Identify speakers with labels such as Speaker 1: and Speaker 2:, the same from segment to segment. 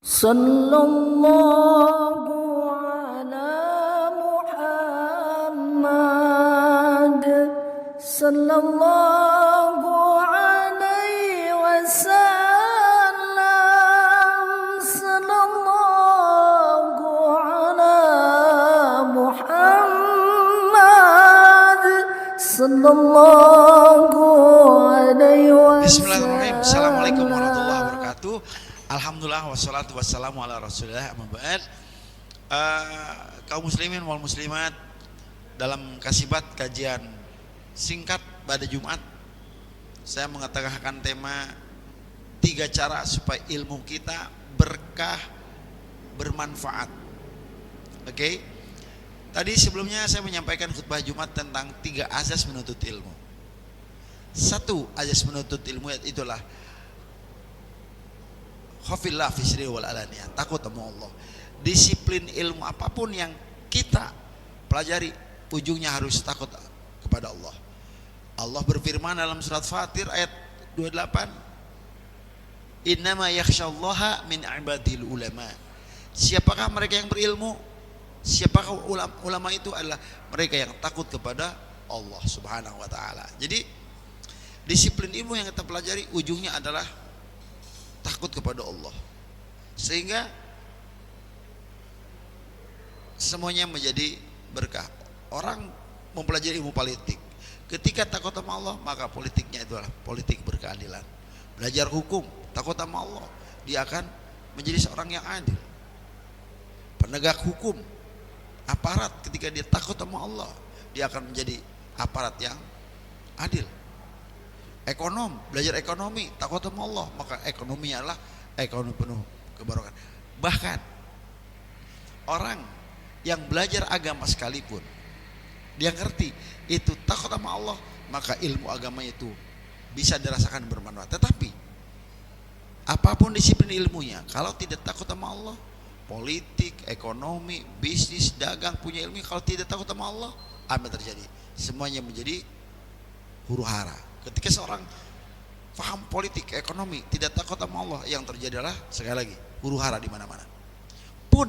Speaker 1: Sallallahu ala Muhammad sallallahu alaihi wasallam sallallahu ala Muhammad sallallahu alaihi wasallam.
Speaker 2: Bismillahirrahmanirrahim. Assalamualaikum warahmatullahi wabarakatuh. Alhamdulillah wassalatu wassalamu ala rasulillah amma ba'd. Kaum muslimin wal muslimat, dalam kasibat kajian singkat pada Jumat, saya mengatakan tema 3 cara supaya ilmu kita berkah, bermanfaat. Oke. Tadi sebelumnya saya menyampaikan khutbah Jumat tentang 3 azas menuntut ilmu. 1 azas menuntut ilmu itulah khafillah fi sirri wal alaniyah, takut sama Allah. Disiplin ilmu apapun yang kita pelajari, ujungnya harus takut kepada Allah. Allah berfirman dalam surat Fatir ayat 28, innama yakhsyallaha min ibadil ulama. Siapakah mereka yang berilmu? Siapakah ulama itu? Adalah mereka yang takut kepada Allah subhanahu wa ta'ala. Jadi disiplin ilmu yang kita pelajari ujungnya adalah takut kepada Allah, sehingga semuanya menjadi berkah. Orang mempelajari ilmu politik, ketika takut sama Allah, maka politiknya itu adalah politik berkeadilan. Belajar hukum, takut sama Allah, dia akan menjadi seorang yang adil. Penegak hukum, aparat, ketika dia takut sama Allah, dia akan menjadi aparat yang adil. Ekonom, belajar ekonomi, takut sama Allah, maka ekonominya adalah ekonomi penuh kebarokan. Bahkan orang yang belajar agama sekalipun, dia ngerti itu takut sama Allah, maka ilmu agamanya itu bisa dirasakan bermanfaat. Tetapi apapun disiplin ilmunya, kalau tidak takut sama Allah, politik, ekonomi, bisnis, dagang, punya ilmu, kalau tidak takut sama Allah, apa yang terjadi? Semuanya menjadi huru hara. Ketika seorang paham politik, ekonomi, tidak takut sama Allah, yang terjadi adalah sekali lagi huru hara di mana-mana. Pun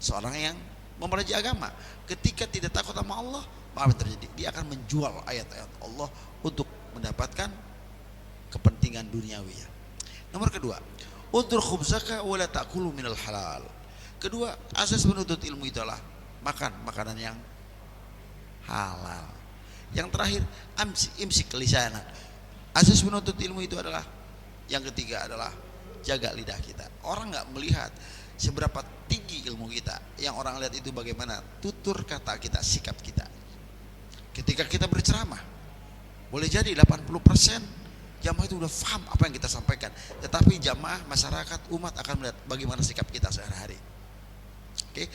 Speaker 2: seorang yang mempelajari agama, ketika tidak takut sama Allah, apa yang terjadi? Dia akan menjual ayat-ayat Allah untuk mendapatkan kepentingan duniawi. Nomor kedua, utur khubzaka wa la ta'kulu minal halal. Kedua, asas menuntut ilmu itu adalah makan makanan yang halal. Yang terakhir, imsik lisanak. Asas menuntut ilmu itu adalah, yang ketiga adalah jaga lidah kita. Orang nggak melihat seberapa tinggi ilmu kita, yang orang lihat itu bagaimana tutur kata kita, sikap kita. Ketika kita berceramah, boleh jadi 80% jamaah itu udah paham apa yang kita sampaikan, tetapi jamaah, masyarakat, umat akan melihat bagaimana sikap kita sehari-hari. Oke.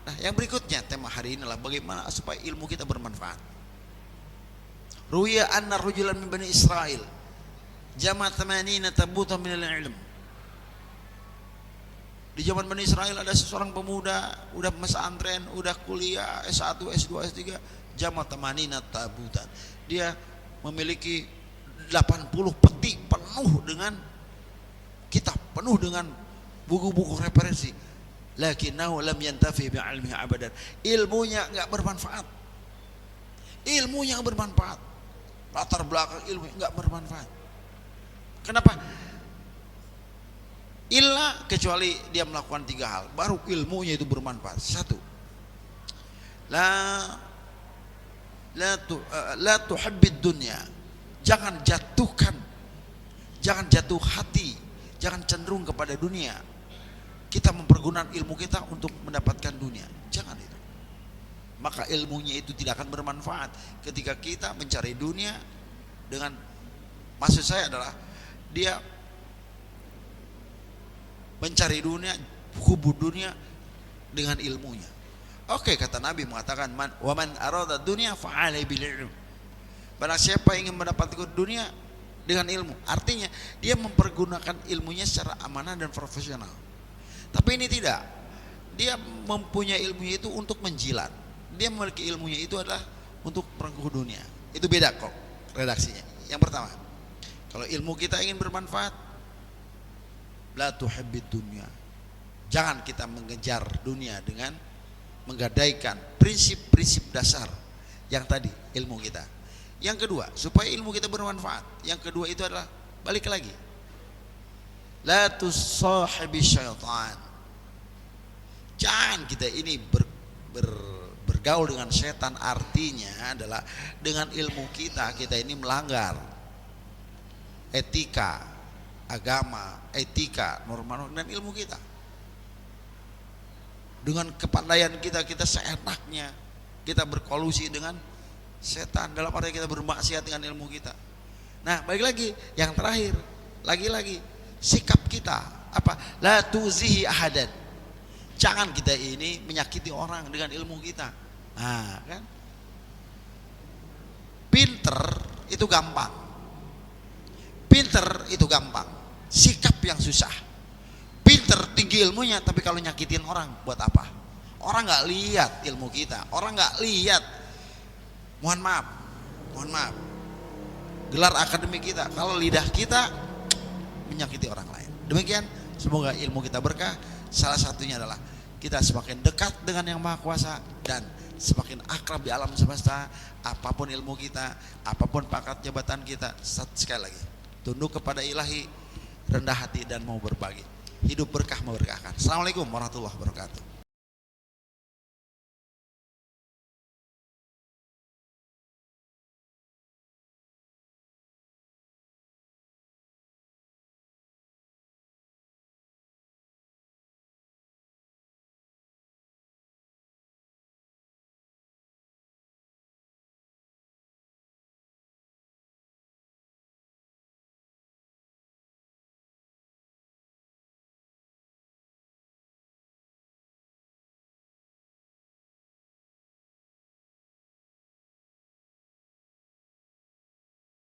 Speaker 2: Nah, yang berikutnya tema hari ini adalah bagaimana supaya ilmu kita bermanfaat. Ruya anna rajulan min bani Israel jama' 80 tabutan min al-ilm. Di zaman Bani Israel ada seorang pemuda, udah pesantren, udah kuliah S1, S2, S3, jama' 80 tabutan. Dia memiliki 80 peti penuh dengan kitab, penuh dengan buku-buku referensi. Lakinnahu lam yantafi bi 'ilmihi abadan. Ilmunya enggak bermanfaat. Ilmunya enggak bermanfaat. Latar belakang ilmu enggak bermanfaat. Kenapa? Illa, kecuali dia melakukan 3 hal, baru ilmunya itu bermanfaat. 1, la tuhibbid dunya. Jangan jatuh hati, jangan cenderung kepada dunia. Kita mempergunakan ilmu kita untuk mendapatkan dunia, jangan itu. Maka ilmunya itu tidak akan bermanfaat ketika kita mencari dunia dengan, maksud saya adalah dia mencari dunia, hubub dunia dengan ilmunya. Oke, kata Nabi mengatakan, wa man arada dunya fa'alai bil ilm. Barang siapa ingin mendapatkan dunia dengan ilmu, artinya dia mempergunakan ilmunya secara amanah dan profesional. Tapi ini tidak, dia mempunyai ilmunya itu untuk menjilat. Dia memiliki ilmunya itu adalah untuk perengkuh dunia. Itu beda kok redaksinya. Yang pertama, kalau ilmu kita ingin bermanfaat, la tuhibbid dunya, Jangan kita mengejar dunia dengan menggadaikan prinsip-prinsip dasar yang tadi, ilmu kita. Yang kedua, supaya ilmu kita bermanfaat. Yang kedua itu adalah balik lagi, la tusahibi syaitan. Jangan kita ini bergaul dengan setan, artinya adalah dengan ilmu kita ini melanggar etika agama, etika norma dan ilmu kita. Dengan kepandaian kita seenaknya kita berkolusi dengan setan, dalam arti kita bermaksiat dengan ilmu kita. Nah, balik lagi yang terakhir, lagi-lagi sikap kita apa? La tuzihi ahadan. Jangan kita ini menyakiti orang dengan ilmu kita. Nah, kan? Pinter itu gampang. Pinter itu gampang. Sikap yang susah. Pinter tinggi ilmunya, tapi kalau nyakitin orang buat apa? Orang nggak lihat ilmu kita. Orang nggak lihat. Mohon maaf. Gelar akademik kita, kalau lidah kita menyakiti orang lain. Demikian, semoga ilmu kita berkah. Salah satunya adalah kita semakin dekat dengan Yang Maha Kuasa dan semakin akrab di alam semesta. Apapun ilmu kita, apapun pangkat jabatan kita, sekali lagi tunduk kepada Ilahi, rendah hati dan mau berbagi. Hidup berkah memberkahkan. Assalamualaikum warahmatullahi wabarakatuh.